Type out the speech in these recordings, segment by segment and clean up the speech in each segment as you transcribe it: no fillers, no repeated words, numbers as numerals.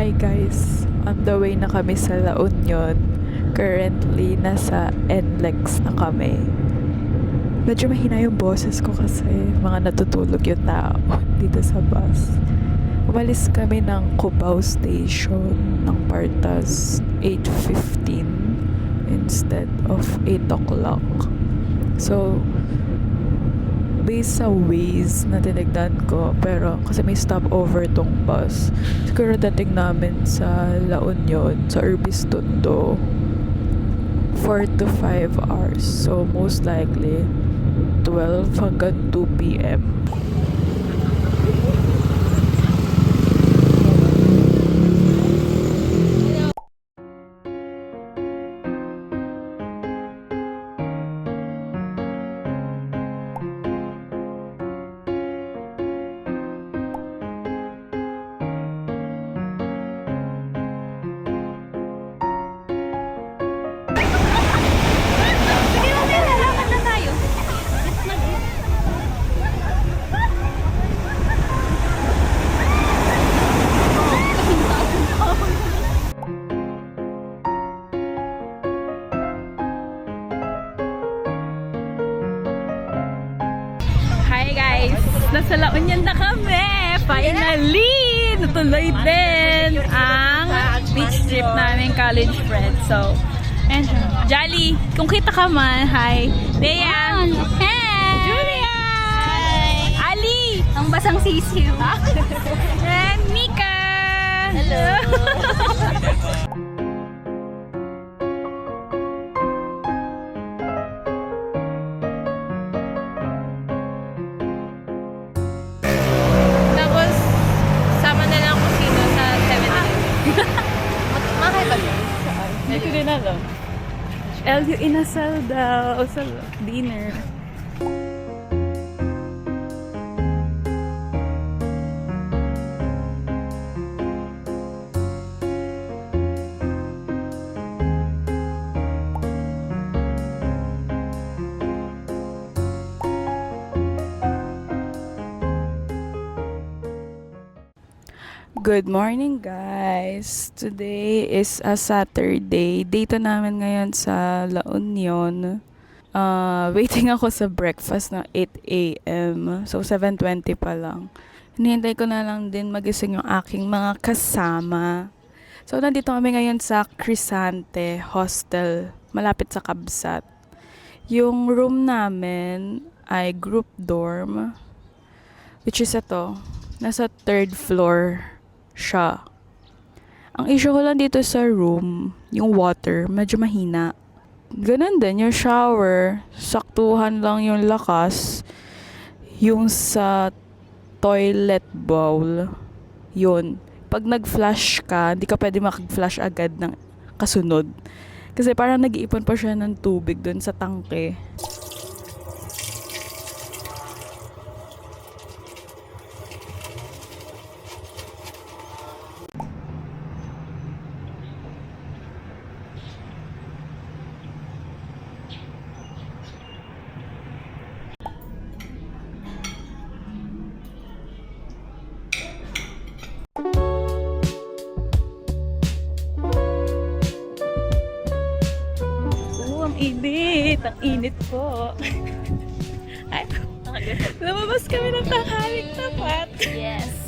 Hi guys, on the way na kami sa La Union. Currently, nasa NLEX na kami. Medyo mahina yung boses ko kasi mga natutulog yung tao dito sa bus. Umalis kami ng Cubao Station ng Partas 8:15 instead of 8 o'clock. So, based sa Waze na tinignan ko, pero kasi may stopover tong bus, siguro dating namin sa La Union, sa Urbis Tondo, 4 to 5 hours. So, most likely, 12 hanggang 2 p.m. Sige, mamaya lalakad na tayo. Hi guys! Nasa La Union na kami! Finally! Natuloy din ang beach trip namin college friends. So, and Jolly, kung kita ka man, hi! Dea! Hey! Julia! Hi! Ali! Ang basang sisiw! And Mika! Hello! Tapos, sama na lang kung sino sa 7-Eleven. Mahal ba yun? Hindi ko din alam. LU inasal daw sa dinner. Good morning guys! Today is a Saturday. Date namin ngayon sa La Union. Waiting ako sa breakfast na 8 a.m. So 7:20 pa lang. Hinihintay ko na lang din magising yung aking mga kasama. So nandito kami ngayon sa Crisante Hostel, malapit sa Kabsat. Yung room namin ay group dorm, which is ito, nasa 3rd floor siya. Ang issue ko lang dito sa room, yung water, medyo mahina. Ganun din, yung shower, saktuhan lang yung lakas. Yung sa toilet bowl, yun. Pag nag-flush ka, hindi ka pwede makag-flush agad ng kasunod. Kasi parang nag-iipon pa siya ng tubig dun sa tangke. Ang init! Ang init po! Ay, lumabas kami ng tanghaling tapat! Yes!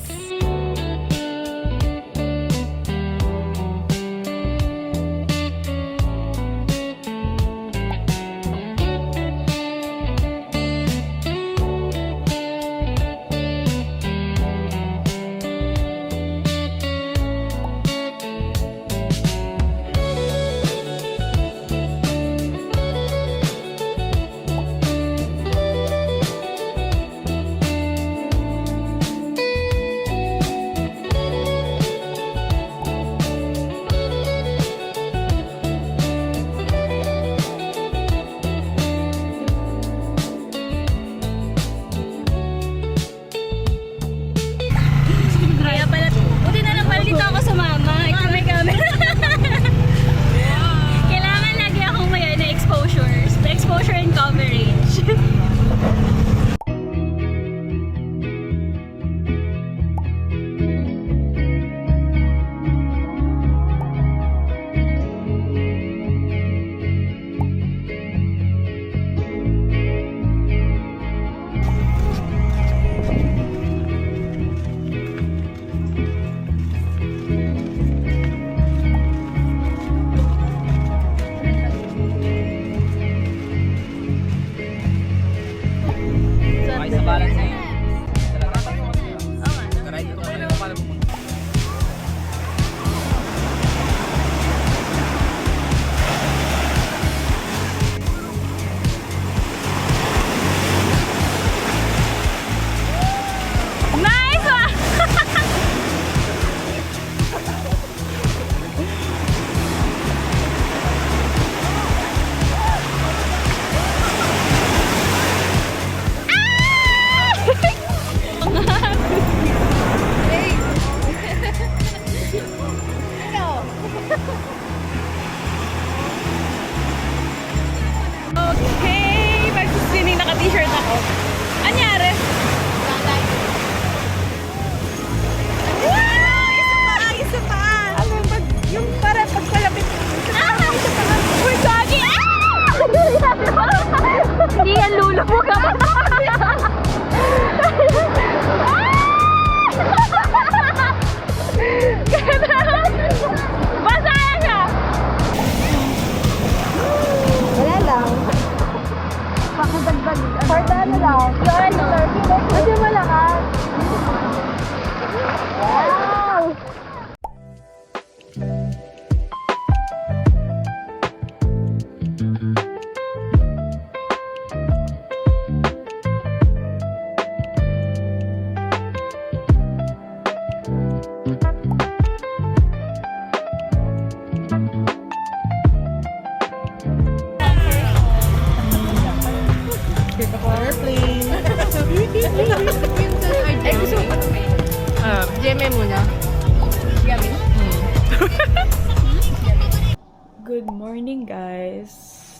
morning, guys.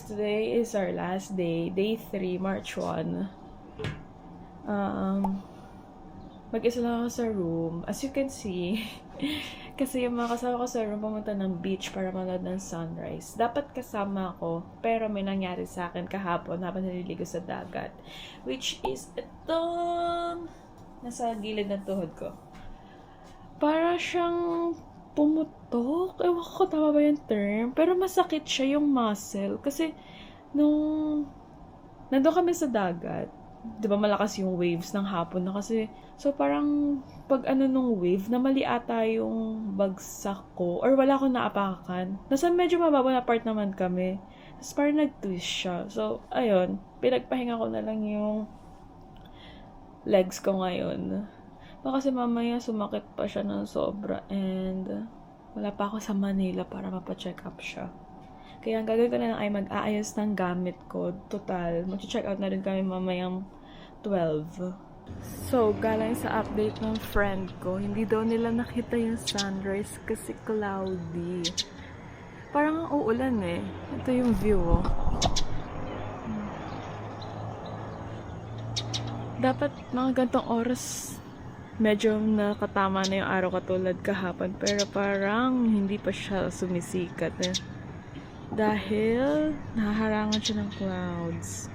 Today is our last day, day 3, March 1. Mag-isa lang ako sa room. As you can see, kasi yung mga kasama ko sa room pumunta ng beach para manood ng sunrise. Dapat kasama ako, pero may nangyari sa akin kahapon habang naliligo sa dagat. Which is itong nasa gilid ng tuhod ko. Para siyang pumutok. Ewan ko tama ba yung term. Pero masakit siya yung muscle. Kasi nung nandun kami sa dagat, di ba malakas yung waves ng hapon na kasi, so parang pag nung wave, na mali ata yung bagsak ko or wala akong naapakan. Nasa medyo mababa na part naman kami. Tapos parang nag-twist siya. So, ayun, pinagpahinga ko na lang yung legs ko ngayon. Baka kasi mamaya sumakit pa siya ng sobra and wala pa ako sa Manila para mapacheck up siya. Kaya ang gagawin ko na lang ay mag-aayos ng gamit ko. Total, mag-check out na rin kami mamayang 12. So, galing sa update ng friend ko, hindi daw nila nakita yung sunrise kasi cloudy. Parang uulan eh. Ito yung view, oh. Dapat mga gantong oras medyo nakatama na yung araw katulad kahapon, pero parang hindi pa siya sumisikat eh. Dahil nahaharangan siya ng clouds.